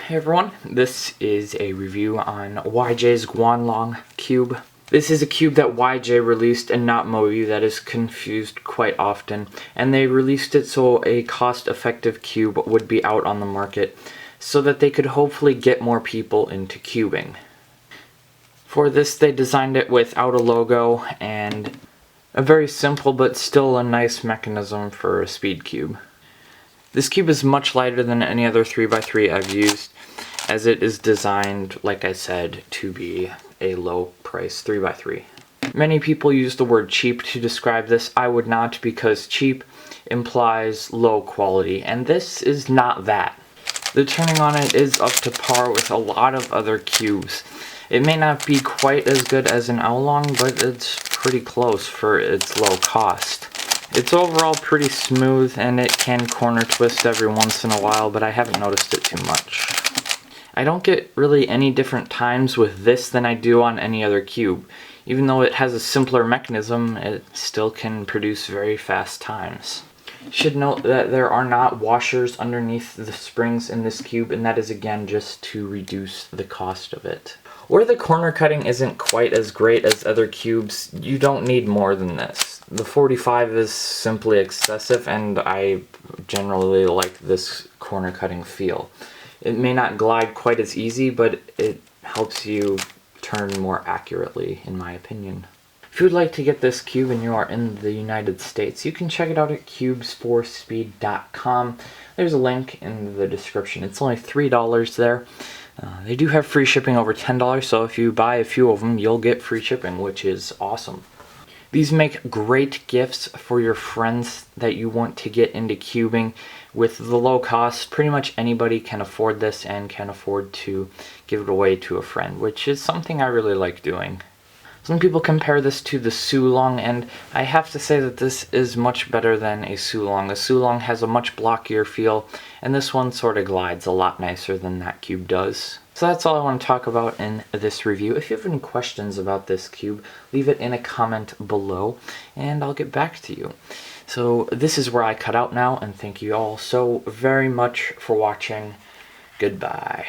Hey everyone, this is a review on YJ's GuanLong cube. This is a cube that YJ released and not Moyu. That is confused quite often, and they released it so a cost-effective cube would be out on the market so that they could hopefully get more people into cubing. For this, they designed it without a logo and a very simple but still a nice mechanism for a speed cube. This cube is much lighter than any other 3x3 I've used, as it is designed, like I said, to be a low price 3x3. Many people use the word cheap to describe this. I would not, because cheap implies low quality, and this is not that. The turning on it is up to par with a lot of other cubes. It may not be quite as good as an GuanLong, but it's pretty close for its low cost. It's overall pretty smooth, and it can corner twist every once in a while, but I haven't noticed it too much. I don't get really any different times with this than I do on any other cube. Even though it has a simpler mechanism, it still can produce very fast times. You should note that there are not washers underneath the springs in this cube, and that is again just to reduce the cost of it. Where the corner cutting isn't quite as great as other cubes, you don't need more than this. The 45 is simply excessive, and I generally like this corner cutting feel. It may not glide quite as easy, but it helps you turn more accurately, in my opinion. If you would like to get this cube and you are in the United States, you can check it out at cubes4speed.com. There's a link in the description. It's only $3 there. They do have free shipping over $10, so if you buy a few of them, you'll get free shipping, which is awesome. These make great gifts for your friends that you want to get into cubing. With the low cost, pretty much anybody can afford this and can afford to give it away to a friend, which is something I really like doing. Some people compare this to the GuanLong, and I have to say that this is much better than a GuanLong. A GuanLong has a much blockier feel, and this one sort of glides a lot nicer than that cube does. So that's all I want to talk about in this review. If you have any questions about this cube, leave it in a comment below, and I'll get back to you. So this is where I cut out now, and thank you all so very much for watching. Goodbye.